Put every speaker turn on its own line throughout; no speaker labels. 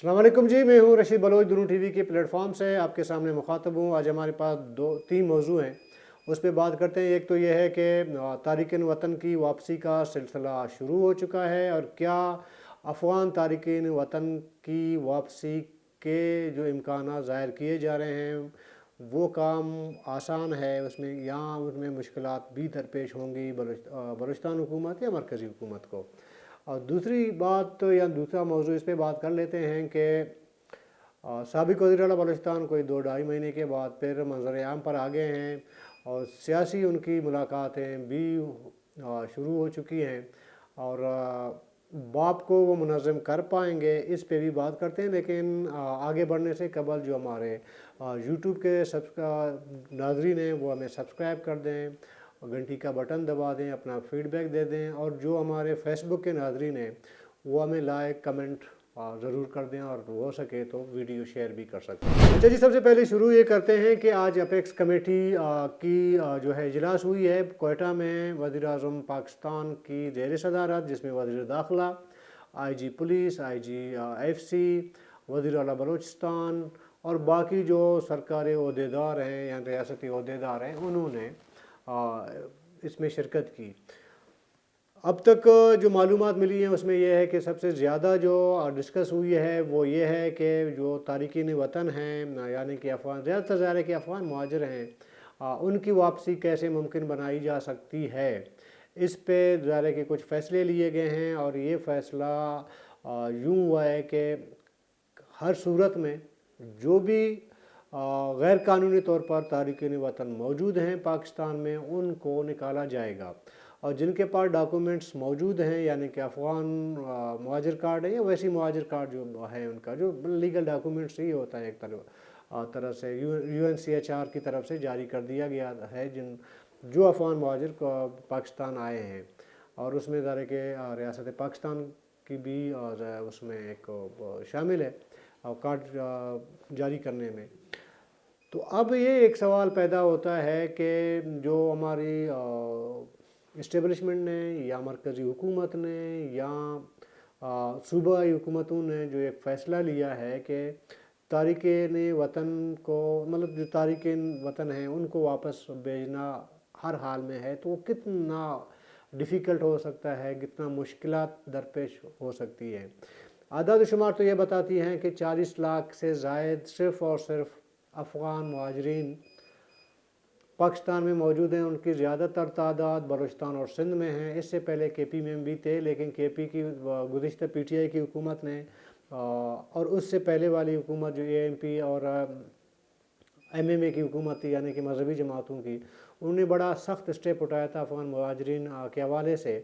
अस्सलाम वालेकुम जी, मैं हूँ रशीद बलोच। दुनू टीवी के प्लेटफॉर्म से आपके सामने मुखातब हूँ। आज हमारे पास दो तीन मौजू हैं, उस पर बात करते हैं। एक तो ये है कि तारिकिन वतन की वापसी का सिलसिला शुरू हो चुका है और क्या अफ़गान तारिकिन वतन की वापसी के जो इम्कानात ज़ाहिर किए जा रहे हैं वो काम आसान है उसमें, या उसमें मुश्किलात भी दरपेश होंगी बलूचिस्तान हुकूमत या मरकज़ी हुकूमत को। और दूसरी बात या दूसरा मौजू इस पे बात कर लेते हैं कि साबिक़ वज़ीर आला बलूचिस्तान कोई 2-2.5 महीने के बाद फिर मंज़र आम पर आ गए हैं और सियासी उनकी मुलाकातें भी शुरू हो चुकी हैं और बाप को वो मुनज़्ज़म कर पाएंगे, इस पे भी बात करते हैं। लेकिन आगे बढ़ने से कबल जो हमारे यूट्यूब के नाज़रीन हैं वो हमें सब्सक्राइब कर दें, घंटी का बटन दबा दें, अपना फीडबैक दे दें, और जो हमारे फेसबुक के नाज़रीन हैं वो हमें लाइक कमेंट ज़रूर कर दें और हो सके तो वीडियो शेयर भी कर सकते हैं। अच्छा जी, सबसे पहले शुरू ये करते हैं कि आज अपेक्स कमेटी की जो है इजलास हुई है कोयटा में वज़ीर-ए-आज़म पाकिस्तान की ज़ेर सदारत, जिसमें वज़ीर दाखिला, IG पुलिस, IG FC, वज़ीर आला बलूचिस्तान और बाकी जो सरकारी ओहदेदार हैं या रियासती ओहदेदार हैं उन्होंने इसमें शिरकत की। अब तक जो मालूमात मिली हैं उसमें यह है कि सबसे ज़्यादा जो डिस्कस हुई है वो ये है कि जो तारिकीन वतन हैं, यानी कि अफ़गान, ज़्यादातर ज़ाहिर है कि अफ़गान मुहाजिर हैं, उनकी वापसी कैसे मुमकिन बनाई जा सकती है। इस पे ज़ाहिर है कि कुछ फ़ैसले लिए गए हैं और ये फ़ैसला यूँ हुआ है कि हर सूरत में जो भी गैर कानूनी तौर पर तारिकीन वतन मौजूद हैं पाकिस्तान में उनको निकाला जाएगा, और जिनके पास डॉक्यूमेंट्स मौजूद हैं, यानी कि अफ़गान मुहाजिर कार्ड है या वैसी मुहाजिर कार्ड जो है उनका जो लीगल डॉक्यूमेंट्स ही होता है, एक तरह से UNHCR की तरफ से जारी कर दिया गया है जो अफ़गान मुहाजिर पाकिस्तान आए हैं, और उसमें ज़ाहिर है कि रियासत पाकिस्तान की भी उसमें एक शामिल है कार्ड जारी करने में। तो अब ये एक सवाल पैदा होता है कि जो हमारी इस्टेब्लिशमेंट ने या मरकज़ी हुकूमत ने या सूबाई हुकूमतों ने जो एक फ़ैसला लिया है कि तारिकीन वतन को, मतलब जो तारिकीन वतन हैं उनको वापस भेजना हर हाल में है, तो वो कितना डिफ़िकल्ट हो सकता है, कितना मुश्किलात दरपेश हो सकती है। आदाद शुमार तो ये बताती हैं कि 40 लाख से ज़ायद सिर्फ़ और सिर्फ अफ़गान मुहाजिरीन पाकिस्तान में मौजूद हैं। उनकी ज़्यादातर तादाद बलूचिस्तान और सिंध में हैं। इससे पहले KP में भी थे, लेकिन KP की गुज़िश्ता PTI की हुकूमत ने और उससे पहले वाली हुकूमत जो ANP और MMA की हुकूमत थी, यानी कि मजहबी जमातों की, उन्होंने बड़ा सख्त स्टेप उठाया था अफ़गान मुहाजिरीन के हवाले से।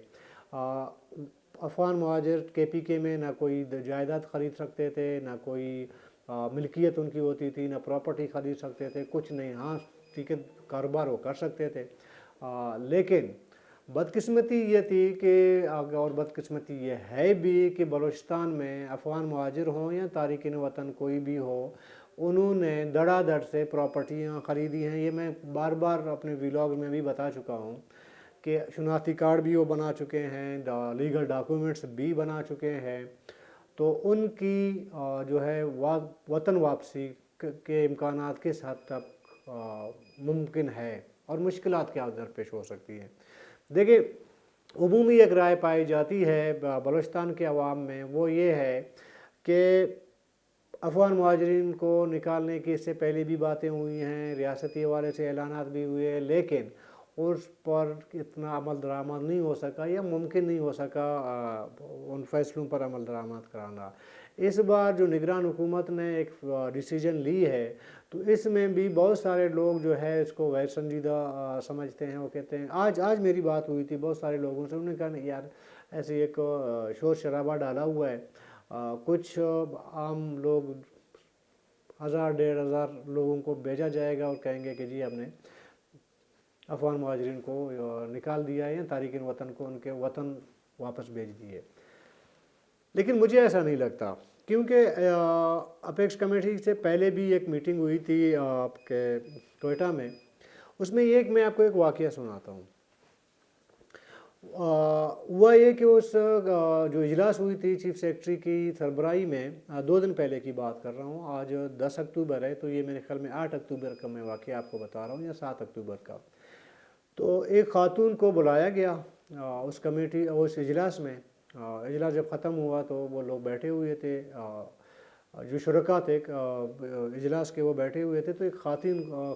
अफ़गान मुहाजिर KPK में ना कोई जायदाद ख़रीद सकते थे, ना कोई मिल्कियत उनकी होती थी, ना प्रॉपर्टी ख़रीद सकते थे, कुछ नहीं। हाँ ठीक है, कारोबार वो कर सकते थे, लेकिन बदकिस्मती ये थी कि और बदकिस्मती ये है भी कि बलूचिस्तान में अफ़गान मुहाजिर हों या तारिकीन वतन कोई भी हो, उन्होंने धड़ाधड़ से प्रॉपर्टियाँ ख़रीदी हैं। ये मैं बार बार अपने व्लॉग में भी बता चुका हूँ कि शनाख्ती कार्ड भी वो बना चुके हैं, लीगल डॉक्यूमेंट्स भी बना चुके हैं। तो उनकी जो है वतन वापसी के इम्कानात किस हद तक मुमकिन है और मुश्किलात क्या दरपेश हो सकती है। देखिए, उमूमी एक राय पाई जाती है बलूचिस्तान के अवाम में, वो ये है कि अफ़गान मुहाजिरीन को निकालने की इससे पहले भी बातें हुई हैं, रियासती हवाले से ऐलानात भी हुए, लेकिन उस पर इतना अमल दरामद नहीं हो सका या मुमकिन नहीं हो सका उन फैसलों पर अमल दरामद कराना। इस बार जो निगरान हुकूमत ने एक डिसीजन ली है, तो इसमें भी बहुत सारे लोग जो है इसको गैर संजीदा समझते हैं। वो कहते हैं, आज मेरी बात हुई थी बहुत सारे लोगों से, उन्होंने कहा नहीं यार, ऐसे एक शोर शराबा डाला हुआ है, कुछ आम लोग 1000-1500 लोगों को भेजा जाएगा और कहेंगे कि जी हमने अफ़गान मुहाजिरीन को निकाल दिया है या तारिकीन वतन को उनके वतन वापस भेज दिए। लेकिन मुझे ऐसा नहीं लगता, क्योंकि अपेक्स कमेटी से पहले भी एक मीटिंग हुई थी आपके कोयटा में। उसमें मैं आपको एक वाक़या सुनाता हूँ। हुआ ये कि उस जो इजलास हुई थी चीफ सेक्रेटरी की सरबराही में, 2 दिन पहले की बात कर रहा हूँ, आज 10 अक्टूबर है, तो ये मेरे ख्याल में 8 अक्टूबर का मैं वाक़या आपको बता रहा हूँ या 7 अक्टूबर का। तो एक खातून को बुलाया गया उस कमेटी उस इजलास में। इजलास जब ख़त्म हुआ तो वो लोग बैठे हुए थे, जो शुरका थे इजलास के, वो बैठे हुए थे। तो एक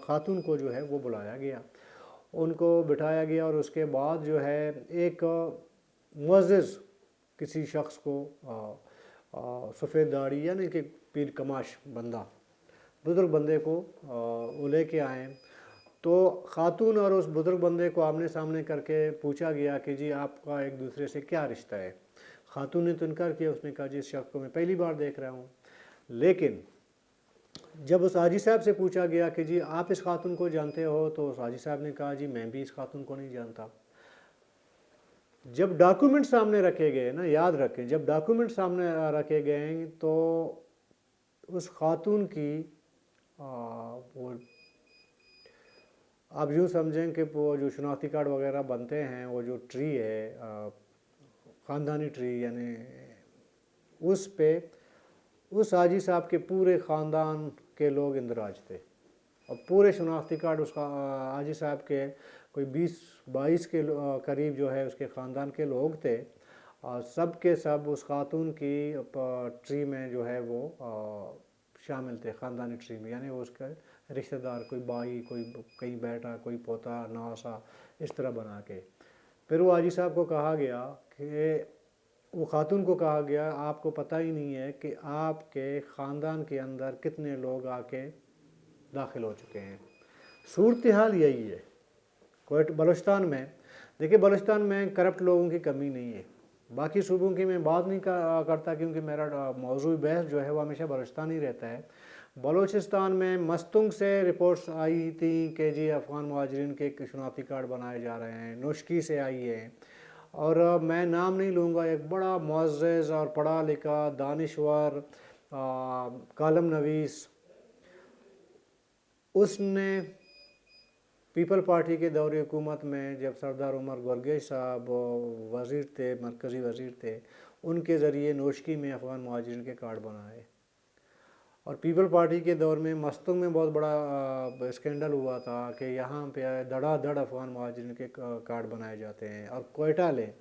खातून को जो है वो बुलाया गया, उनको बिठाया गया, और उसके बाद जो है एक मुअज़्ज़िज़ किसी शख्स को सफ़ेद दाढ़ी यानी कि पीर कमाश बंदा, बुज़ुर्ग बंदे को वो लेके आए। तो खातून और उस बुज़ुर्ग बंदे को आमने सामने करके पूछा गया कि जी आपका एक दूसरे से क्या रिश्ता है। खातून ने तो इनकार किया, उसने कहा जी इस शख्स को मैं पहली बार देख रहा हूँ। लेकिन जब उस हाजी साहब से पूछा गया कि जी आप इस खातून को जानते हो, तो उस हाजी साहब ने कहा जी मैं भी इस खातून को नहीं जानता। जब डॉक्यूमेंट सामने रखे गए ना, याद रखें, जब डॉक्यूमेंट सामने रखे गए तो उस खातून की वो आप यूँ समझें कि वो जो शनाख्ती कार्ड वगैरह बनते हैं, वो जो ट्री है ख़ानदानी ट्री, यानी उस पे उस हाजी साहब के पूरे ख़ानदान के लोग इंदराज थे, और पूरे शनाख्ती कार्ड उस हाजी साहब के कोई 20-22 के करीब जो है उसके ख़ानदान के लोग थे, और सब के सब उस खातून की ट्री में जो है वो शामिल थे, ख़ानदानी ट्री में, यानी वो उसका रिश्तेदार, कोई भाई, कोई कहीं बेटा, कोई पोता, नवासा, इस तरह बना के। फिर वो हाजी साहब को कहा गया कि वो खातून को कहा गया आपको पता ही नहीं है कि आपके ख़ानदान के अंदर कितने लोग आके दाखिल हो चुके हैं। सूरत हाल यही है कोयट बलूचिस्तान में। देखिए बलूचिस्तान में करप्ट लोगों की कमी नहीं है, बाकी सूबों की मैं बात नहीं करता, क्योंकि मेरा मौजूद बहस जो है वो हमेशा बलूचिस्तान ही रहता है। बलूचिस्तान में मस्तंग से रिपोर्ट्स आई थी कि जी अफ़गान मुहाजिरीन के शनाख्ती कार्ड बनाए जा रहे हैं, नोशकी से आई है। और मैं नाम नहीं लूँगा, एक बड़ा मुअज़्ज़िज़ और पढ़ा लिखा दानिश्वर कालम नवीस, उसने पीपल पार्टी के दौरे हुकूमत में जब सरदार उमर गुरगेश साहब वज़ीर थे, मरकज़ी वज़ीर थे, उनके ज़रिए नोशकी में अफ़गान मुहाजिरीन के कार्ड बनाए। और पीपल पार्टी के दौर में मस्तंग में बहुत बड़ा स्कैंडल हुआ था कि यहाँ पे धड़ाधड़ अफ़गान मुहाजिरीन के कार्ड बनाए जाते हैं। और कोयटा लें,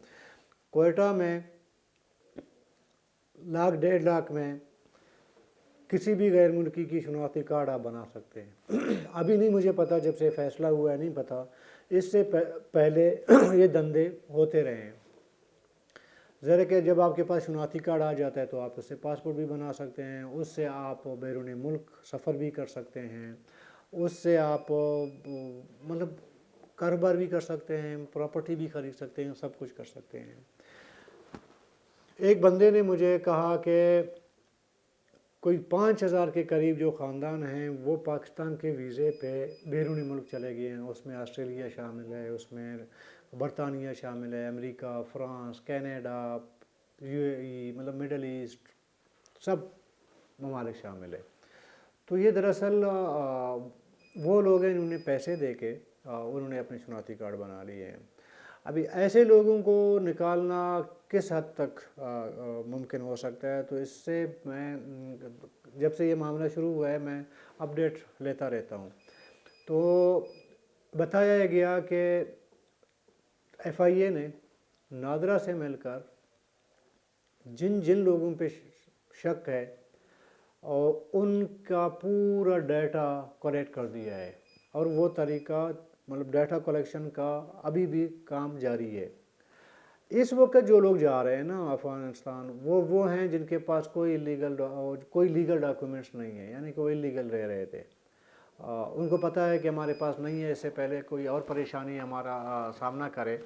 कोयटा में 1,00,000-1.5 लाख में किसी भी गैर मुल्की की शनाख्ती कार्ड आप बना सकते हैं। अभी नहीं मुझे पता, जब से फ़ैसला हुआ है नहीं पता, इससे पहले ये धंधे होते रहे हैं। ज़रा कि जब आपके पास शनाख्ती कार्ड आ जाता है तो आप उससे पासपोर्ट भी बना सकते हैं, उससे आप बैरून मुल्क सफ़र भी कर सकते हैं, उससे आप मतलब कारोबार भी कर सकते हैं, प्रॉपर्टी भी ख़रीद सकते हैं, सब कुछ कर सकते हैं। एक बंदे ने मुझे कहा कि कोई 5,000 के करीब जो ख़ानदान हैं वो पाकिस्तान के वीज़े पे बैरून मुल्क चले गए हैं। उसमें ऑस्ट्रेलिया शामिल है, उसमें बरतानिया शामिल है, अमेरिका, फ़्रांस, कनाडा, यूएई, मतलब मिडल ईस्ट, सब ममालिक शामिल है। तो ये दरअसल वो लोग हैं जिन्होंने पैसे दे के उन्होंने अपने शनाख्ती कार्ड बना लिए हैं। अभी ऐसे लोगों को निकालना किस हद तक मुमकिन हो सकता है, तो इससे मैं जब से ये मामला शुरू हुआ है मैं अपडेट लेता रहता हूँ। तो बताया गया कि FIA ने नादरा से मिलकर जिन जिन लोगों पे शक है और उनका पूरा डाटा कलेक्ट कर दिया है, और वो तरीका मतलब डाटा कलेक्शन का अभी भी काम जारी है। इस वक्त जो लोग जा रहे हैं ना अफ़गानिस्तान, वो हैं जिनके पास कोई लीगल डॉक्यूमेंट्स नहीं है, यानी कोई इलीगल रह रहे थे। उनको पता है कि हमारे पास नहीं है, इससे पहले कोई और परेशानी हमारा सामना करे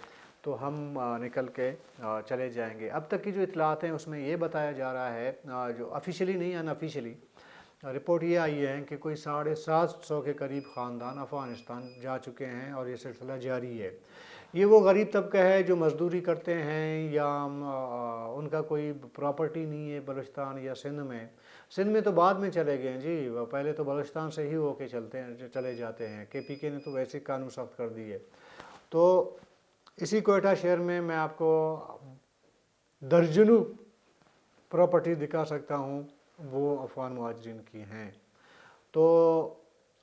तो हम निकल के चले जाएंगे। अब तक की जो इतलात हैं उसमें ये बताया जा रहा है, जो ऑफिशियली नहीं अनऑफिशियली रिपोर्ट ये आई है कि कोई 750 के करीब ख़ानदान अफ़गानिस्तान जा चुके हैं, और ये सिलसिला जारी है। ये वो गरीब तबका है जो मज़दूरी करते हैं या उनका कोई प्रॉपर्टी नहीं है बलूचिस्तान या सिंध में। सिंध में तो बाद में चले गए हैं जी, पहले तो बलूचिस्तान से ही होके चले जाते हैं। KPK ने तो वैसे कानून सख्त कर दिए। तो इसी कोयटा शहर में मैं आपको दर्जनों प्रॉपर्टी दिखा सकता हूँ, वो अफगान मुहाजिरीन की हैं। तो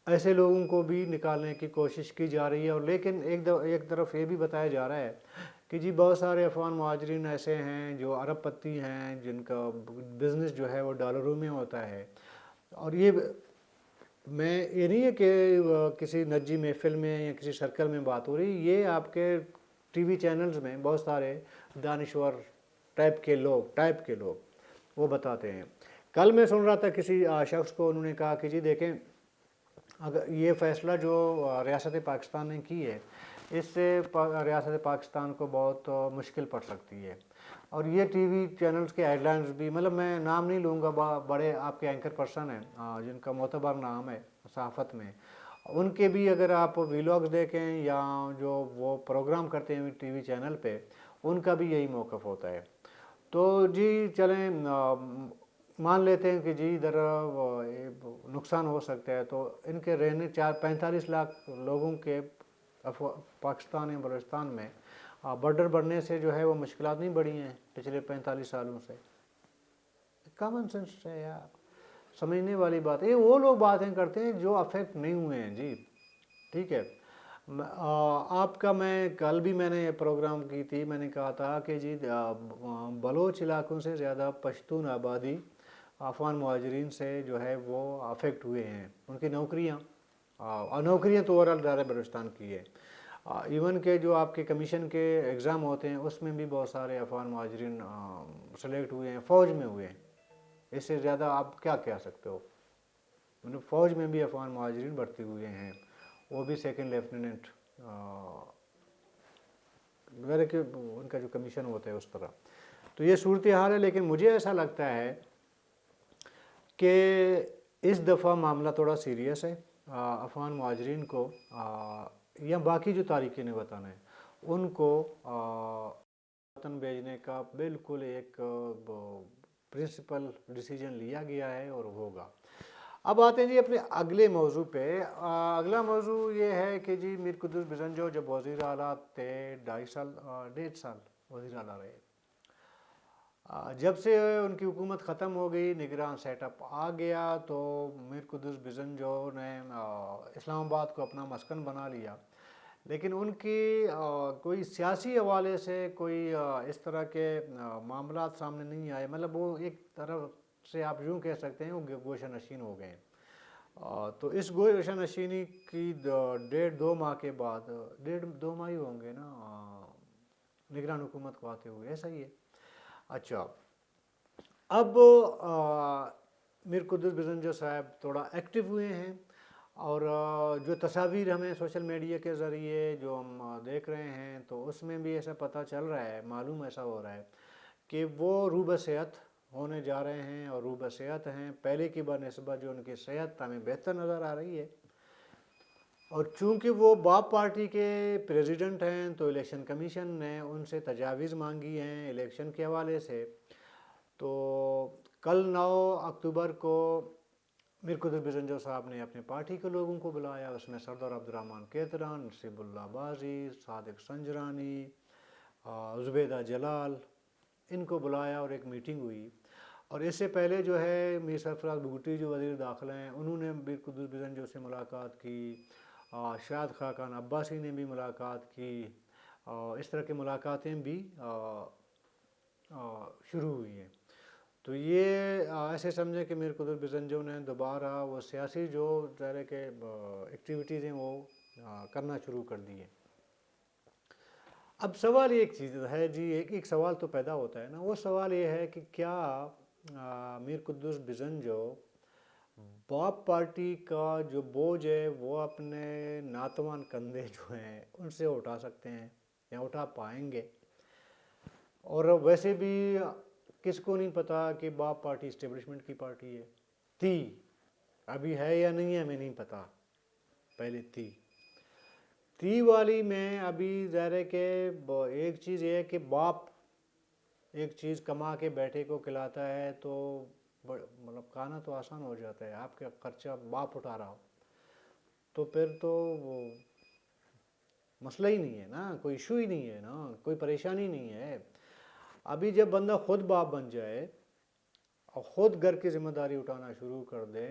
ऐसे लोगों को भी निकालने की कोशिश की जा रही है। और लेकिन एक तरफ ये भी बताया जा रहा है कि जी बहुत सारे अफगान मुहाजिरीन ऐसे हैं जो अरबपति हैं, जिनका बिज़नेस जो है वो डॉलरों में होता है। और ये मैं ये नहीं है कि किसी नजी महफिल में या किसी सर्कल में बात हो रही, ये आपके टीवी चैनल्स में बहुत सारे दानिश्वर टाइप के लोग वो बताते हैं। कल मैं सुन रहा था किसी शख्स को, उन्होंने कहा कि जी देखें, अगर ये फ़ैसला जो रियासत पाकिस्तान ने की है, इससे रियासत पाकिस्तान को बहुत मुश्किल पड़ सकती है। और ये टीवी चैनल्स के हेडलाइंस भी, मतलब मैं नाम नहीं लूँगा, बड़े आपके एंकर पर्सन हैं जिनका मोतबर नाम है सहाफ़त में, उनके भी अगर आप वीलॉग्स देखें या जो वो प्रोग्राम करते हैं टीवी चैनल पे, उनका भी यही मौक़िफ़ होता है। तो जी चलें, मान लेते हैं कि जी इधर नुकसान हो सकता है, तो इनके रहने 45 लाख लोगों के पाकिस्तान या बलूचिस्तान में बॉर्डर बढ़ने से जो है वो मुश्किलात नहीं बढ़ी हैं पिछले 45 सालों से। कॉमन सेंस है यार, समझने वाली बात है। ये वो लोग बातें करते हैं जो अफेक्ट नहीं हुए हैं जी, ठीक है। आपका मैं कल भी मैंने ये प्रोग्राम की थी, मैंने कहा था कि जी बलोच इलाकों से ज़्यादा पश्तून आबादी अफगान मुहाजिरीन से जो है वो अफेक्ट हुए हैं। उनकी नौकरियाँ और नौकरियाँ तो ओवरऑल दायरा बलूचिस्तान की है। इवन के जो आपके कमीशन के एग्ज़ाम होते हैं उसमें भी बहुत सारे अफगान मुहाजिरीन सेलेक्ट हुए हैं, फ़ौज में हुए हैं। इससे ज़्यादा आप क्या कह सकते हो। मतलब फ़ौज में भी अफगान मुहाजिरीन भर्ती हुए हैं, वो भी सेकंड लेफ्टिनेंट वगैरह के, उनका जो कमीशन होता है उस तरह। तो ये सूरत हाल है। लेकिन मुझे ऐसा लगता है कि इस दफ़ा मामला थोड़ा सीरियस है। अफगान मुहाजिरीन को या बाकी जो तारिकीन वतन है उनको वतन भेजने का बिल्कुल एक प्रिंसिपल डिसीजन लिया गया है और होगा। अब आते हैं जी अपने अगले मौजू पे। अगला मौजू ये है कि जी मीर कुद्दुस बिजंजो जब वज़ीर आला थे, 1.5 साल वज़ीर आला रहे। जब से उनकी हुकूमत ख़त्म हो गई, निगरान सेटअप आ गया, तो मीर कुद्दुस बिजंजो ने इस्लामाबाद को अपना मस्कन बना लिया। लेकिन उनकी कोई सियासी हवाले से कोई इस तरह के मामलात सामने नहीं आए। मतलब वो एक तरफ से आप यूँ कह सकते हैं वो गोशा नशीन हो गए। तो इस गोशा नशीनी की 1.5-2 माह के बाद, 1.5-2 माह ही होंगे ना निगरान हुकूमत को आते हुए, ऐसा ही है। अच्छा, अब मीर कुद्दुस बिजंजो साहब थोड़ा एक्टिव हुए हैं। और जो तस्वीर हमें सोशल मीडिया के ज़रिए जो हम देख रहे हैं, तो उसमें भी ऐसा पता चल रहा है, मालूम ऐसा हो रहा है कि वो रूबसेहत होने जा रहे हैं और रूबसेहत हैं। पहले की बनिस्बत जो उनकी सेहत हमें बेहतर नज़र आ रही है। और चूँकि वो बाप पार्टी के प्रेसिडेंट हैं, तो इलेक्शन कमीशन ने उनसे तजावीज़ मांगी हैं इलेक्शन के हवाले से। तो कल 9 अक्टूबर को मीर कुद्दुस बिजंजो साहब ने अपने पार्टी के लोगों को बुलाया। उसमें सरदार अब्दुर्रहमान केतरन, नसीबुल्लाह बाजी, सादिक संजरानी, ज़ुबैदा जलाल, इनको बुलाया और एक मीटिंग हुई। और इससे पहले जो है मीर सरफराज भुगटी जो वज़ीर दाखिला हैं, उन्होंने मीर कुद्दुस बिजंजो से मुलाकात की। शाद खाकान अब्बासी ने भी मुलाकात की। इस तरह की मुलाकातें भी शुरू हुई हैं। तो ये ऐसे समझे कि मीर कुद्दुस बिजंजो ने दोबारा वो सियासी जो तरह के एक्टिविटीज़ हैं वो करना शुरू कर दी है। अब सवाल एक चीज़ है जी, एक सवाल तो पैदा होता है ना, वो सवाल ये है कि क्या मीर कुद्दुस बिजंजो बाप पार्टी का जो बोझ है वो अपने नातवान कंधे जो हैं उनसे उठा सकते हैं या उठा पाएंगे। और वैसे भी किसको नहीं पता कि बाप पार्टी इस्टेब्लिशमेंट की पार्टी है, थी, अभी है या नहीं है हमें नहीं पता, पहले थी वाली में अभी ज़ाहिर के एक चीज़ ये है कि बाप एक चीज़ कमा के बेटे को खिलाता है तो मतलब खाना तो आसान हो जाता है। आपका खर्चा बाप उठा रहा हो तो फिर तो वो मसला ही नहीं है ना, कोई इशू ही नहीं है ना, कोई परेशानी नहीं है। अभी जब बंदा खुद बाप बन जाए और ख़ुद घर की ज़िम्मेदारी उठाना शुरू कर दे,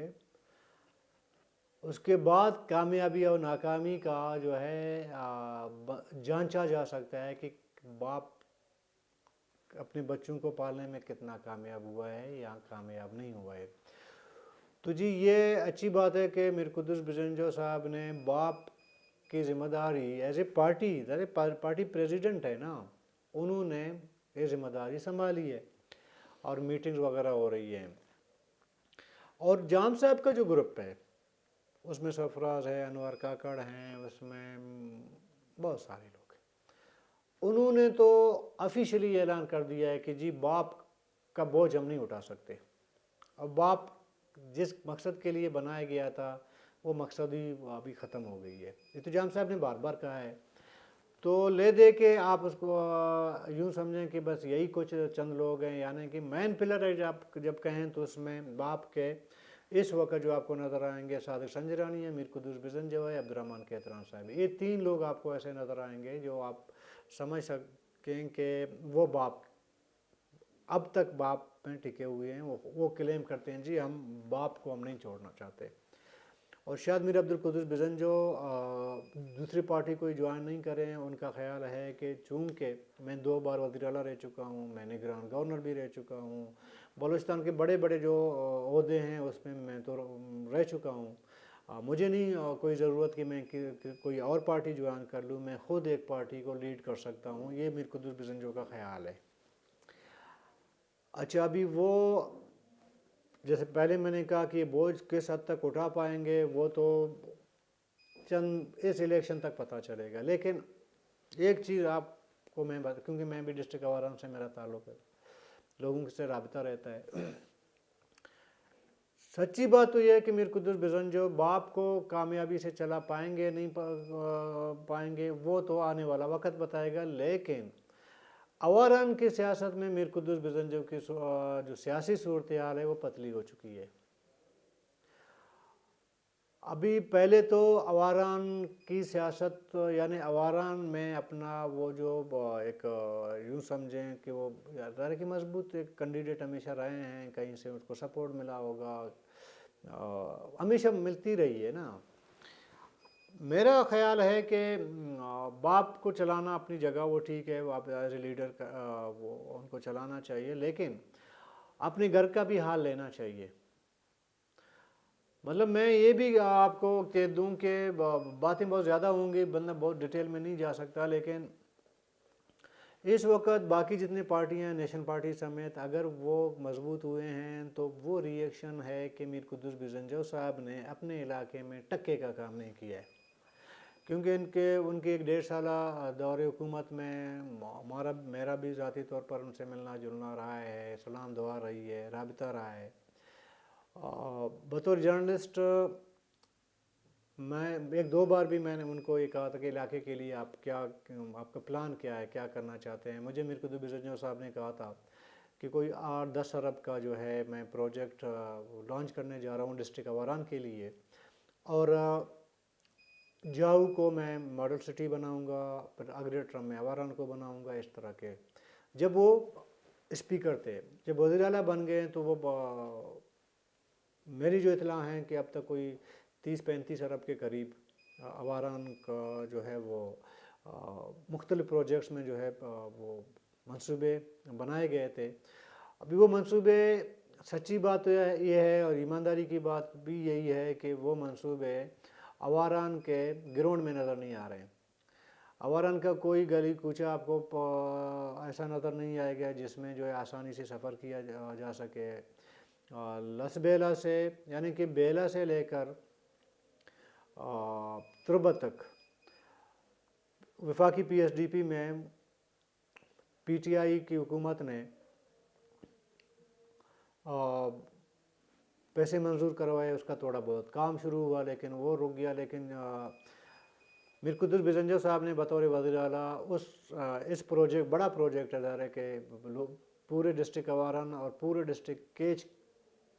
उसके बाद कामयाबी और नाकामी का जो है जांचा जा सकता है कि बाप अपने बच्चों को पालने में कितना कामयाब हुआ है या कामयाब नहीं हुआ है। तो जी ये अच्छी बात है कि मीर कुद्दुस बिजंजो साहब ने बाप की ज़िम्मेदारी एज ए पार्टी प्रेसिडेंट है ना, उन्होंने ये ज़िम्मेदारी संभाली है और मीटिंग्स वगैरह हो रही हैं। और जाम साहब का जो ग्रुप है उसमें सरफराज है, अनवर काकड़ हैं, उसमें बहुत सारे लोग हैं। उन्होंने तो ऑफिशियली ऐलान कर दिया है कि जी बाप का बोझ हम नहीं उठा सकते। अब बाप जिस मकसद के लिए बनाया गया था वो मकसद ही अभी ख़त्म हो गई है। ये तो जाम साहब ने बार बार कहा है। तो ले दे के आप उसको यूँ समझें कि बस यही कुछ चंद लोग हैं, यानी कि मेन पिलर है जब कहें तो उसमें बाप के इस वक्त जो आपको नज़र आएंगे सादिक संजरानी है, मीर कुद्दुस बिजंजो है, अब्दुर्रहमान केतरान साहब, ये तीन लोग आपको ऐसे नज़र आएंगे जो आप समझ सकें कि वो बाप अब तक बाप में टिके हुए हैं। वो क्लेम करते हैं जी हम बाप को हम नहीं छोड़ना चाहते। और शायद मीर अब्दुल कुद्दुस बिजंजो दूसरी पार्टी कोई ज्वाइन नहीं करें। उनका ख्याल है कि चूँकि मैं 2 बार वज़ीर आला रह चुका हूँ, मैं निगरान गवर्नर भी रह चुका हूँ, बलूचिस्तान के बड़े बड़े जो ओहदे हैं उसमें मैं तो रह चुका हूँ, मुझे नहीं कोई ज़रूरत कि मैं कोई और पार्टी ज्वाइन कर लूँ, मैं ख़ुद एक पार्टी को लीड कर सकता हूँ। ये मीर कुद्दुस बिजंजो का ख्याल है। अच्छा, अभी वो जैसे पहले मैंने कहा कि बोझ किस हद तक उठा पाएंगे वो तो चंद इस इलेक्शन तक पता चलेगा। लेकिन एक चीज़ आपको मैं क्योंकि मैं भी डिस्ट्रिक्ट आवारान से मेरा ताल्लुक़ है, लोगों से रबता रहता है, सच्ची बात तो यह है कि मीर कुद्दुस बिजंजो बाप को कामयाबी से चला पाएंगे नहीं पाएंगे वो तो आने वाला वक्त बताएगा। लेकिन आवारान की सियासत में मीर कुद्दुस बिजंजो की जो सियासी सूरत हाल है वो पतली हो चुकी है। अभी पहले तो आवारान की सियासत यानी आवारान में अपना वो जो एक यूँ समझें कि वो ज़रा कि मजबूत एक कैंडिडेट हमेशा रहे हैं, कहीं से उसको सपोर्ट मिला होगा, हमेशा मिलती रही है ना। मेरा ख्याल है कि बाप को चलाना अपनी जगह वो ठीक है, आप एज ए लीडर वो उनको चलाना चाहिए, लेकिन अपने घर का भी हाल लेना चाहिए। मतलब मैं ये भी आपको कह दूं कि बातें बहुत ज़्यादा होंगी, बंदा बहुत डिटेल में नहीं जा सकता, लेकिन इस वक्त बाकी जितनी पार्टियां नेशन पार्टी समेत अगर वो मजबूत हुए हैं तो वो रिएक्शन है कि मीर कुद्दुस बिजंजो साहब ने अपने इलाके में टक्के का काम नहीं किया है। क्योंकि उनके एक 1.5 साला दौरे हुकूमत में मेरा भी ज़ाती तौर पर उनसे मिलना जुलना रहा है, सलाम दुआ रही है, राबिता रहा है। बतौर जर्नलिस्ट मैं 1-2 बार भी मैंने उनको ये कहा था कि इलाके के लिए आपका प्लान क्या है, क्या करना चाहते हैं। मुझे मीर कुद्दुस बिजंजो साहब ने कहा था कि कोई 8-10 अरब का जो है मैं प्रोजेक्ट लॉन्च करने जा रहा हूँ डिस्ट्रिक्ट आवारान के लिए, और जाऊ को मैं मॉडल सिटी बनाऊंगा, फिर अग्रेटर में आवारान को बनाऊंगा, इस तरह के। जब वो स्पीकर थे, जब वज़ीर आला बन गए तो वो मेरी जो इतला है कि अब तक कोई 30-35 अरब के करीब आवारान का जो है वो मुख्तलिफ प्रोजेक्ट्स में जो है वो मंसूबे बनाए गए थे। अभी वो मंसूबे, सच्ची बात तो ये है और ईमानदारी की बात भी यही है कि वो मंसूबे आवारान के ग्राउंड में नज़र नहीं आ रहे हैं। आवारान का कोई गली कूचा आपको ऐसा नज़र नहीं आएगा जिसमें जो है आसानी से सफ़र किया जा सके। लसबेला से यानी कि बेला से लेकर तुरबत तक वफाकी PSDP में PTI की हुकूमत ने पैसे मंजूर करवाए, उसका थोड़ा बहुत काम शुरू हुआ लेकिन वो रुक गया। लेकिन मीर कुद्दुस बिजंजो साहब ने बतौर वज़ीर आला इस प्रोजेक्ट, बड़ा प्रोजेक्ट है ज़रा कि पूरे डिस्ट्रिक्ट आवारान और पूरे डिस्ट्रिक्ट केच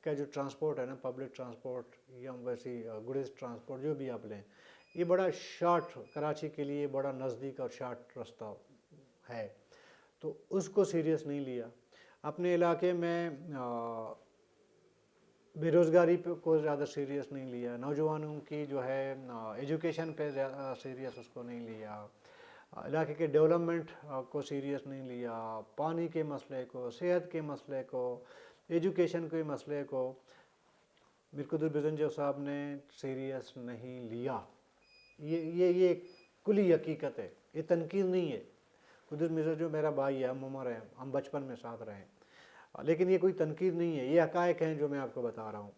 کا جو ٹرانسپورٹ ہے نا، پبلک ٹرانسپورٹ یا ویسی گڈز ٹرانسپورٹ جو بھی آپ لیں، یہ بڑا شارٹ، کراچی کے لیے بڑا نزدیک اور شارٹ راستہ ہے، تو اس کو سیریس نہیں لیا۔ اپنے علاقے میں بے روزگاری کو زیادہ سیریس نہیں لیا، نوجوانوں کی جو ہے ایجوکیشن پہ زیادہ سیریس اس کو نہیں لیا، علاقے کے ڈیولپمنٹ کو سیریس نہیں لیا، پانی کے مسئلے کو، صحت کے مسئلے کو، ایجوکیشن کے مسئلے کو میر قدر بزنجو صاحب نے سیریس نہیں لیا۔ یہ کلی حقیقت ہے، یہ تنقید نہیں ہے۔ قدر بزنجو میرا بھائی ہے، ہم عمر ہیں، ہم بچپن میں ساتھ رہے ہیں، لیکن یہ کوئی تنقید نہیں ہے، یہ حقائق ہیں جو میں آپ کو بتا رہا ہوں۔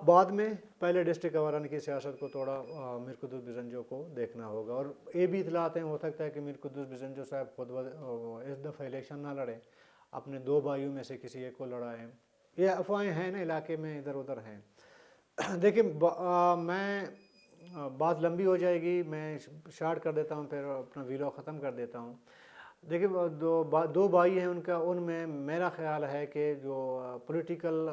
بعد میں پہلے ڈسٹرکٹ گورنر کی سیاست کو توڑا، میر قدر بزنجو کو دیکھنا ہوگا، اور یہ بھی اطلاعات ہیں، ہو سکتا ہے کہ میر قدر بزنجو صاحب خود اس دفعہ الیکشن نہ لڑیں، اپنے 2 بھائیوں میں سے کسی ایک کو لڑائیں۔ یہ افواہیں ہیں نا علاقے میں، ادھر ادھر ہیں۔ دیکھیں میں بات لمبی ہو جائے گی، میں شارٹ کر دیتا ہوں، پھر اپنا ویلو ختم کر دیتا ہوں۔ دیکھیں 2 بھائی ہیں ان میں میرا خیال ہے کہ جو پولیٹیکل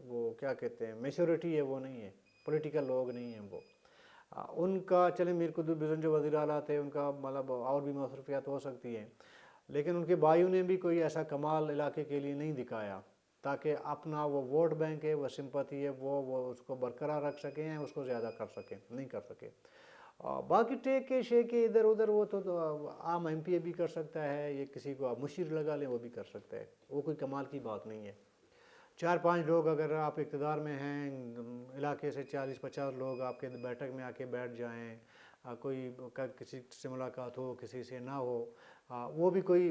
وہ کیا کہتے ہیں میچورٹی ہے وہ نہیں ہے، پولیٹیکل لوگ نہیں ہیں وہ ان کا۔ چلیں میر قدر بزنجو وزیر اعلیٰ تھے، ان کا مطلب اور بھی مصروفیات ہو سکتی ہیں، لیکن ان کے بھائیوں نے بھی کوئی ایسا کمال علاقے کے لیے نہیں دکھایا تاکہ اپنا وہ ووٹ بینک ہے، وہ سمپتی ہے، وہ اس کو برقرار رکھ سکیں یا اس کو زیادہ کر سکیں، نہیں کر سکے۔ باقی ٹیک کے شے کے ادھر ادھر وہ تو عام ایم پی بھی کر سکتا ہے، یہ کسی کو آپ مشیر لگا لیں وہ بھی کر سکتا ہے، وہ کوئی کمال کی بات نہیں ہے۔ 4-5 لوگ اگر آپ اقتدار میں ہیں، علاقے سے 40-50 لوگ آپ کے بیٹھک میں آ کے بیٹھ جائیں، کوئی کسی سے ملاقات ہو کسی سے نہ ہو، وہ بھی کوئی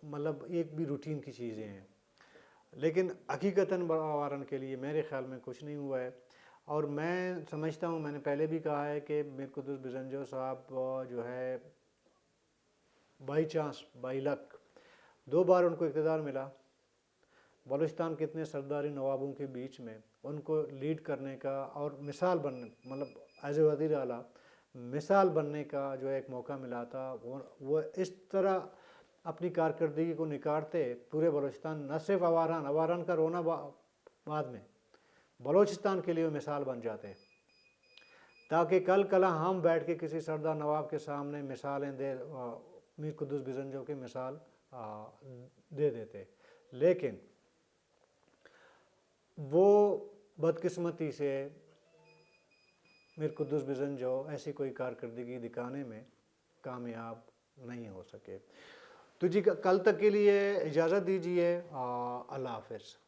مطلب ایک بھی روٹین کی چیزیں ہیں، لیکن حقیقتاً وارن کے لیے میرے خیال میں کچھ نہیں ہوا ہے۔ اور میں سمجھتا ہوں، میں نے پہلے بھی کہا ہے کہ میر قدر بزنجو صاحب جو ہے بائی چانس، بائی لک 2 بار ان کو اقتدار ملا، بلوچستان کے اتنے سرداری نوابوں کے بیچ میں ان کو لیڈ کرنے کا اور مثال بننے، مطلب ایز اے وزیر اعلیٰ مثال بننے کا جو ایک موقع ملا تھا، وہ اس طرح اپنی کارکردگی کو نکارتے پورے بلوچستان، نہ صرف اواران کا رونا بعد میں، بلوچستان کے لیے وہ مثال بن جاتے، تاکہ کل ہم بیٹھ کے کسی سردار نواب کے سامنے مثالیں دے، میر قدر بزنجو کی مثال دے دیتے، لیکن وہ بدقسمتی سے میر قدر بزنجو ایسی کوئی کارکردگی دکھانے میں کامیاب نہیں ہو سکے۔ تو جی کل تک کے لیے اجازت دیجیے، اللہ حافظ۔